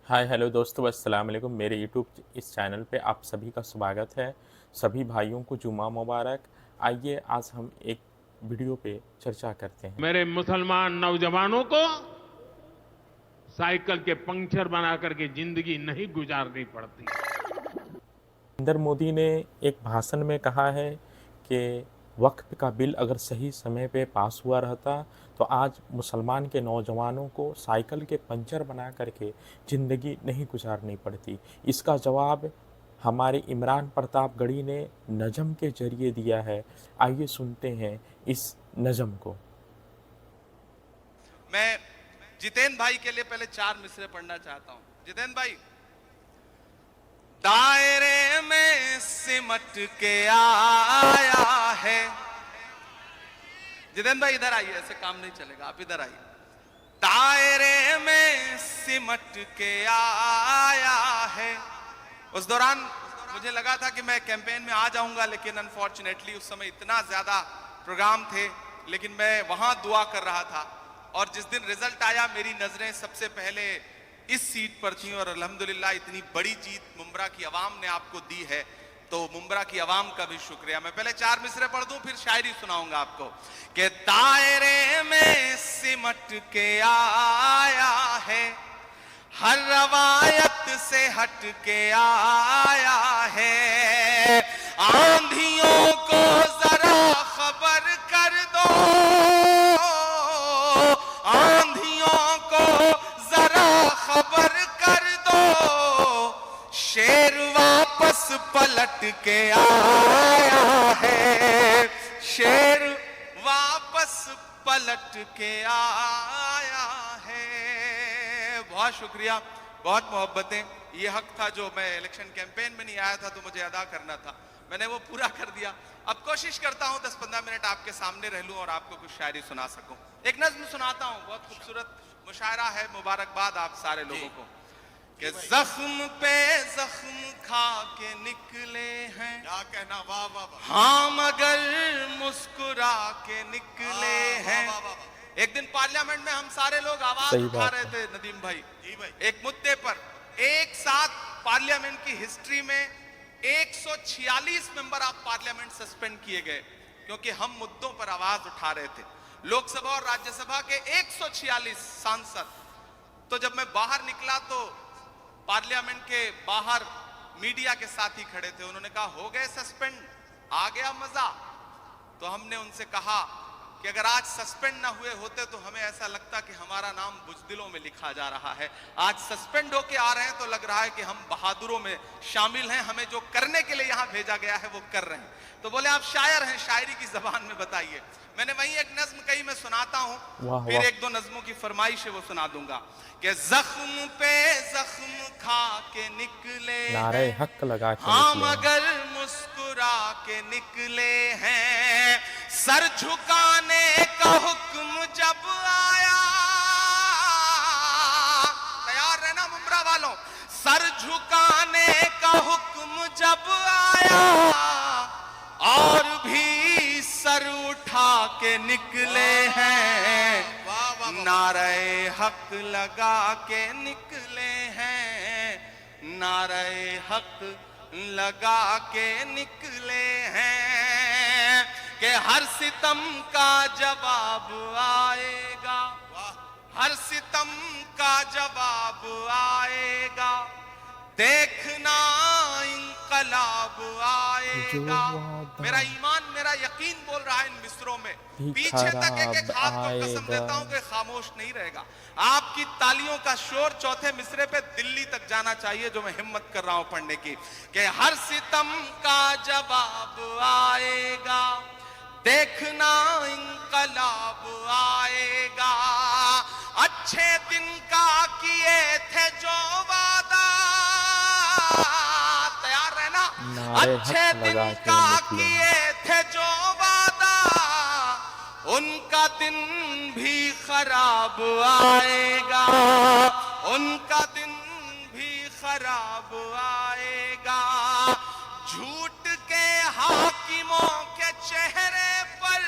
Hi hello दोस्तों, अस्सलाम वालेकुम। मेरे यूट्यूब इस चैनल पे आप सभी का स्वागत है। सभी भाइयों को जुमा मुबारक। आइए आज हम एक वीडियो पे चर्चा करते हैं। मेरे मुसलमान नौजवानों को साइकिल के पंक्चर बना करके जिंदगी नहीं गुजारनी पड़ती। नरेंद्र मोदी ने एक भाषण में कहा है कि वक्फ का बिल अगर सही समय पे पास हुआ रहता तो आज मुसलमान के नौजवानों को साइकिल के पंचर बना करके ज़िंदगी नहीं गुजारनी पड़ती। इसका जवाब हमारे इमरान प्रतापगढ़ी ने नज़म के ज़रिए दिया है। आइए सुनते हैं इस नज़म को। मैं जितेंद्र भाई के लिए पहले 4 मिसरे पढ़ना चाहता हूं। जितेंद्र भाई, दायरे में सिमट के आया है। जितेंद्र भाई इधर आइए, ऐसे काम नहीं चलेगा, आप इधर आइए। दायरे में सिमट के आया है। उस दौरान मुझे लगा था कि मैं कैंपेन में आ जाऊंगा, लेकिन अनफॉर्चुनेटली उस समय इतना ज्यादा प्रोग्राम थे, लेकिन मैं वहां दुआ कर रहा था। और जिस दिन रिजल्ट आया मेरी नजरें सबसे पहले इस सीट पर थी, और अल्हम्दुलिल्लाह इतनी बड़ी जीत मुंब्रा की आवाम ने आपको दी है, तो मुंब्रा की आवाम का भी शुक्रिया। मैं पहले 4 मिसरे पढ़ दूं, फिर शायरी सुनाऊंगा आपको। कि दायरे में सिमट के आया है, हर रवायत से हट के आया है। आंधियों को जरा खबर कर दो, आंधियों को जरा खबर कर दो, शेर वापस पलट के आया है। शेर वापस पलट के आया है। बहुत शुक्रिया, बहुत मोहब्बतें। ये हक था जो मैं इलेक्शन कैंपेन में नहीं आया था तो मुझे अदा करना था, मैंने वो पूरा कर दिया। अब कोशिश करता हूं 10-15 मिनट आपके सामने रह लूं और आपको कुछ शायरी सुना सकूं। एक नज्म सुनाता हूं, बहुत खूबसूरत मुशायरा है। मुबारकबाद आप सारे लोगों को। कि जख्म पे जख्म खा के निकले हैं, क्या कहना, वाह वाह वाह। हाँ मगर मुस्कुरा के निकले हैं। एक दिन पार्लियामेंट में हम सारे लोग आवाज सही उठा बात रहे है। थे नदीम भाई, जी भाई, एक मुद्दे पर। एक साथ पार्लियामेंट की हिस्ट्री में 146 मेंबर ऑफ पार्लियामेंट सस्पेंड किए गए क्योंकि हम मुद्दों पर आवाज उठा रहे थे। लोकसभा और राज्यसभा के 146 सांसद। तो जब मैं बाहर निकला तो पार्लियामेंट के बाहर मीडिया के साथी खड़े थे। उन्होंने कहा हो गए सस्पेंड, आ गया मजा। तो हमने उनसे कहा कि अगर आज सस्पेंड ना हुए होते तो हमें ऐसा लगता कि हमारा नाम बुज़दिलों में लिखा जा रहा है। आज सस्पेंड होके आ रहे हैं तो लग रहा है कि हम बहादुरों में शामिल हैं, हमें जो करने के लिए यहां भेजा गया है वो कर रहे हैं। तो बोले आप शायर हैं, शायरी की जबान में बताइए। मैंने वही एक नज्म कही, मैं सुनाता हूं, वाह फिर वाह। एक दो नज्मों की फरमाइश है वो सुना दूंगा। कि जख्म पे जख्म खा के निकले नारे हैं, हक लगा के हाँ निकले हैं। मगर मुस्कुरा के निकले हैं। सर झुकाने का हुक्म जब आया, तैयार रहना मुंब्रा वालों। सर झुकाने का हुक्म जब आया और भी सर उठा के निकले हैं। नारे हक लगा के निकले हैं, नारे हक लगा के निकले हैं। कि हर सितम का जवाब आएगा, हर सितम का जवाब आएगा, देखना इंकलाब आएगा। मेरा ईमान, मेरा यकीन बोल रहा है इन मिसरों में। पीछे तक एक एक हाथ को कसम देता हूं कि खामोश नहीं रहेगा। आपकी तालियों का शोर चौथे मिसरे पे दिल्ली तक जाना चाहिए, जो मैं हिम्मत कर रहा हूं पढ़ने की। कि हर सितम का जवाब आएगा, देखना इंकलाब आएगा। अच्छे दिन का किए थे जो वादा, तैयार रहना। नारे अच्छे हक दिन लगा के का निकले हैं। किए थे जो वादा, उनका दिन भी खराब आएगा, उनका दिन भी खराब आएगा। झूठ के हाकिमों के चेहरे पर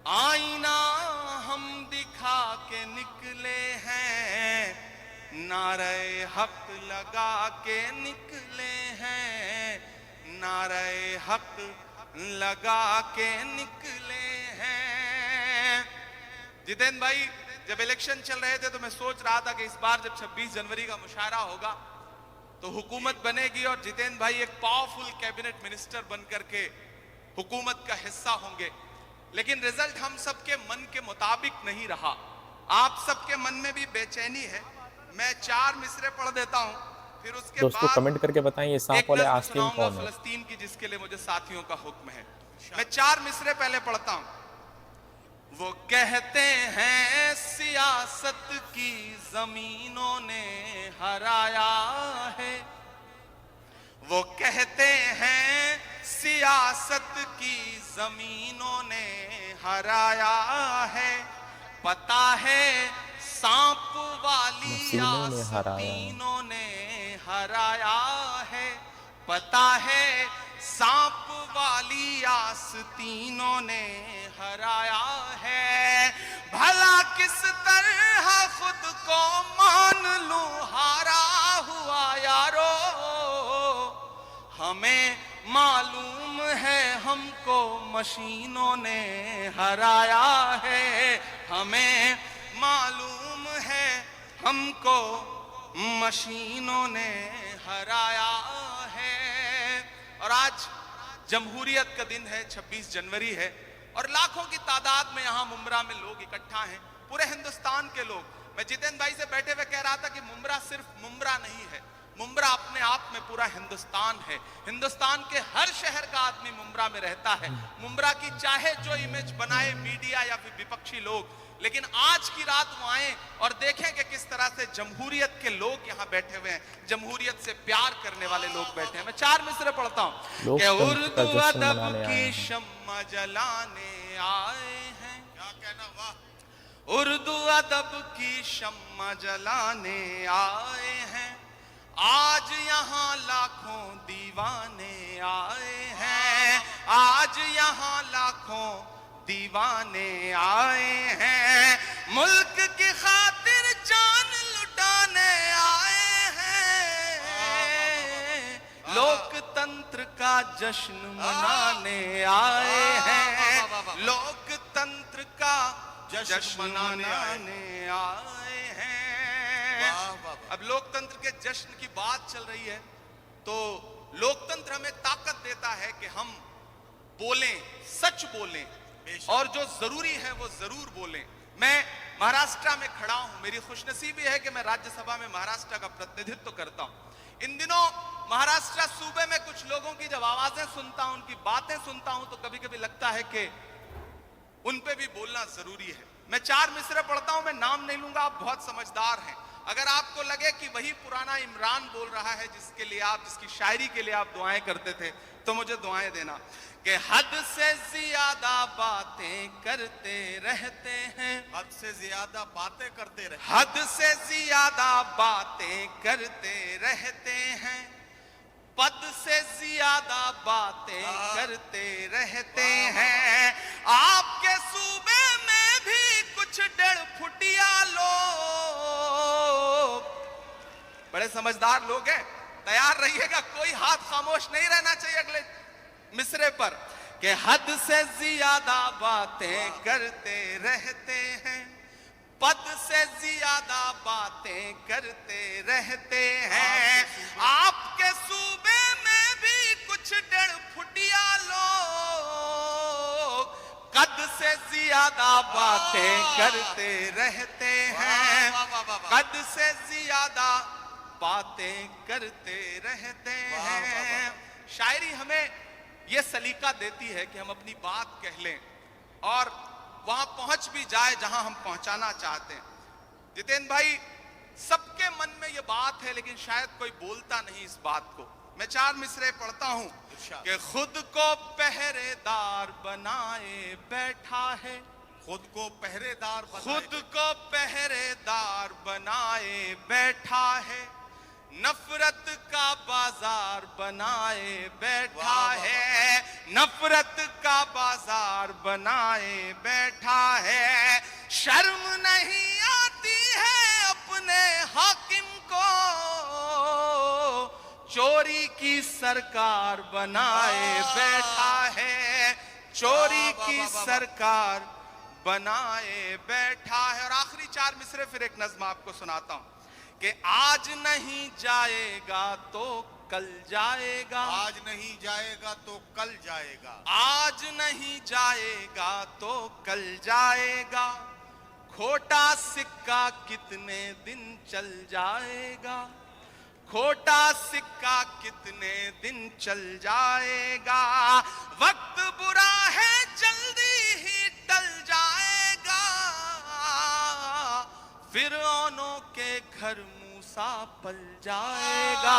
आईना हम दिखा के निकले हैं। नारे हक लगा के निकले हैं, नारे हक लगा के निकले हैं। जितेंद्र भाई, जब इलेक्शन चल रहे थे तो मैं सोच रहा था कि इस बार जब 26 जनवरी का मुशायरा होगा तो हुकूमत बनेगी और जितेंद्र भाई एक पावरफुल कैबिनेट मिनिस्टर बनकर के हुकूमत का हिस्सा होंगे। लेकिन रिजल्ट हम सबके मन के मुताबिक नहीं रहा। आप सबके मन में भी बेचैनी है। मैं 4 मिसरे पढ़ देता हूं, फिर उसके दोस्तों बाद कमेंट करके बताएं ये सांप एक वाले नज़्म आस्तीन सुनाऊंगा कौन है। फलस्तीन की, जिसके लिए मुझे साथियों का हुक्म है। मैं 4 मिसरे पहले पढ़ता हूं। वो कहते हैं सियासत की जमीनों ने हराया है, वो कहते हैं सियासत की जमीनों ने हराया है। पता है सांप वाली मसीनों ने हराया है। आस्तीनों ने हराया है। पता है सांप वाली आस्तीनों ने हराया है। भला किस तरह खुद को मान लूं हारा हुआ यारो, हमें मालूम है हमको मशीनों ने हराया है। हमें मालूम है हमको मशीनों ने हराया है। और आज जमहूरियत का दिन है, 26 जनवरी है और लाखों की तादाद में यहाँ मुंब्रा में लोग इकट्ठा हैं, पूरे हिंदुस्तान के लोग। मैं जितेंद्र भाई से बैठे हुए कह रहा था कि मुंब्रा सिर्फ मुंब्रा नहीं है, मुंब्रा अपने आप में पूरा हिंदुस्तान है। हिंदुस्तान के हर शहर का आदमी मुंब्रा में रहता है। मुंब्रा की चाहे जो इमेज बनाए मीडिया या फिर विपक्षी लोग, लेकिन आज की रात वो आए और देखें कि किस तरह से जमहूरियत के लोग यहाँ बैठे हुए हैं, जमहूरियत से प्यार करने वाले लोग बैठे हैं। मैं 4 मिसरे पढ़ता हूँ कि उर्दू अदब की शम्मा जलाने आए हैं। क्या कहना, वाह। उर्दू अदब की शम्मा जलाने आए हैं, आज यहाँ लाखों दीवाने आए हैं। आज यहाँ लाखों दीवाने आए हैं, मुल्क की खातिर जान लुटाने आए हैं। लोकतंत्र का जश्न मनाने आए हैं, लोकतंत्र का जश्न मनाने आए हैं। अब लोकतंत्र के जश्न की बात चल रही है तो लोकतंत्र हमें ताकत देता है कि हम बोलें, सच बोलें और जो जरूरी है वो जरूर बोलें। मैं महाराष्ट्र में खड़ा हूं, मेरी खुशनसीबी है कि मैं राज्यसभा में महाराष्ट्र का प्रतिनिधित्व करता हूं। इन दिनों महाराष्ट्र सूबे में कुछ लोगों की जब आवाजें सुनता हूं, उनकी बातें सुनता हूं तो कभी कभी लगता है कि उन पे भी बोलना जरूरी है। मैं 4 मिसरे पढ़ता हूं, मैं नाम नहीं लूंगा, आप बहुत समझदार हैं। अगर आपको लगे कि वही पुराना इमरान बोल रहा है जिसके लिए आप, जिसकी शायरी के लिए आप दुआएं करते थे, तो मुझे दुआएं देना कि हद से ज्यादा बातें करते रहते हैं, हद से ज्यादा बातें करते रहते, हद से ज्यादा बातें करते रहते हैं, पद से ज्यादा बातें करते रहते हैं। आपके सूबे में भी कुछ 1.5 फुटिया लोग, बड़े समझदार लोग हैं, तैयार रहिएगा, कोई हाथ खामोश नहीं रहना चाहिए अगले मिसरे पर कि हद से ज्यादा बातें करते रहते हैं, पद से ज्यादा बातें करते रहते हैं। आपके सूबे में भी कुछ 1.5 फुटिया लोग कद से ज्यादा बातें करते रहते हैं, कद से ज्यादा बातें करते रहते हैं। शायरी हमें यह सलीका देती है कि हम अपनी बात कह लें और वहां पहुंच भी जाए जहां हम पहुंचाना चाहते हैं। जितेंद्र भाई, सबके मन में यह बात है लेकिन शायद कोई बोलता नहीं इस बात को। मैं 4 मिसरे पढ़ता हूं कि खुद को पहरेदार बनाए बैठा है, खुद को पहरेदार खुद को पहरेदार बनाए बैठा है, नफरत का बाजार बनाए बैठा है, नफरत का बाजार बनाए बैठा है। शर्म नहीं आती है अपने हाकिम की सरकार बनाए बैठा है, चोरी की सरकार बनाए बैठा है। और आखिरी 4 मिसरे फिर एक नज्म आपको सुनाता हूं कि आज नहीं जाएगा तो कल जाएगा, आज नहीं जाएगा तो कल जाएगा, आज नहीं जाएगा तो कल जाएगा, खोटा सिक्का कितने दिन चल जाएगा, खोटा सिक्का कितने दिन चल जाएगा, वक्त बुरा है जल्दी ही टल जाएगा, फिरौनों के घर मूसा पल जाएगा,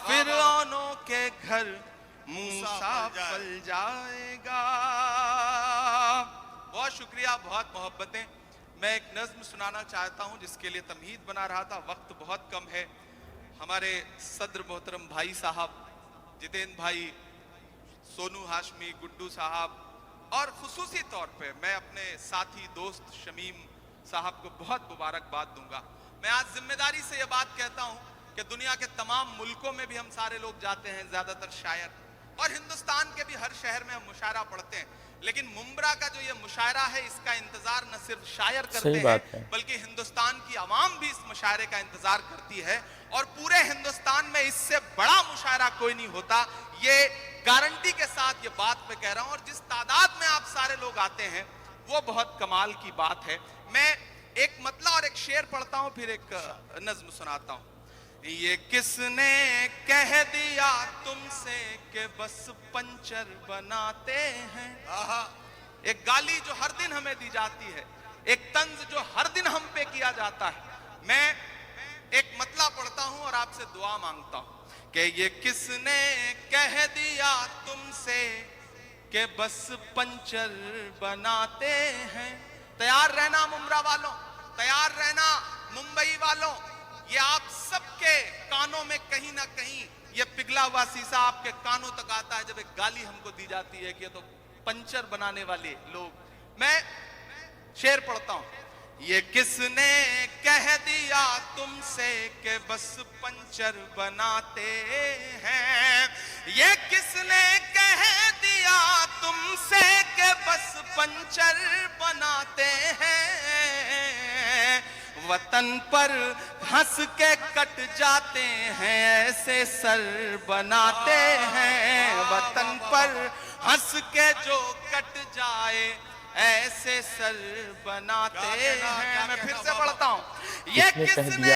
फिरौनों के घर मूसा पल जाएगा। बहुत शुक्रिया, बहुत मोहब्बतें। मैं एक नज्म सुनाना चाहता हूं जिसके लिए तमहीद बना रहा था, वक्त बहुत कम है। हमारे सदर मोहतरम भाई साहब जितेंद्र भाई, सोनू हाशमी, गुड्डू साहब और खुसूसी तौर पे मैं अपने साथी दोस्त शमीम साहब को बहुत मुबारकबाद दूंगा। मैं आज जिम्मेदारी से यह बात कहता हूं कि दुनिया के तमाम मुल्कों में भी हम सारे लोग जाते हैं, ज्यादातर शायर, और हिंदुस्तान के भी हर शहर में हम मुशायरा पढ़ते हैं, लेकिन मुंब्रा का जो ये मुशायरा है इसका इंतजार न सिर्फ शायर करते हैं बल्कि हिंदुस्तान की आवाम भी इस मुशायरे का इंतजार करती है। और पूरे हिंदुस्तान में इससे बड़ा मुशायरा कोई नहीं होता, ये गारंटी के साथ ये बात मैं कह रहा हूं। और जिस तादाद में आप सारे लोग आते हैं वो बहुत कमाल की बात है। मैं एक मतला और एक शेर पढ़ता हूं, फिर एक नज्म सुनाता हूं। ये किसने कह दिया तुमसे कि बस पंचर बनाते हैं, एक गाली जो हर दिन हमें दी जाती है, एक तंज जो हर दिन हम पे किया जाता है। मैं एक मतला पढ़ता हूं और आपसे दुआ मांगता हूं कि ये किसने कह दिया तुमसे कि बस पंचर बनाते हैं। तैयार रहना मुंब्रा वालों, तैयार रहना मुंबई वालों, ये आप सबके कानों में कहीं ना कहीं ये पिघला हुआ शीशा आपके कानों तक आता है जब एक गाली हमको दी जाती है कि ये तो पंचर बनाने वाले लोग। मैं शेर पढ़ता हूं। ये किसने कह दिया तुमसे कि बस पंचर बनाते हैं, ये किसने कह दिया तुमसे कि बस पंचर बनाते हैं, वतन पर हंस के कट जाते हैं ऐसे सर बनाते हैं, वतन पर हंस के जो कट जाए ऐसे सर बनाते हैं। मैं फिर से पढ़ता हूं, ये किसने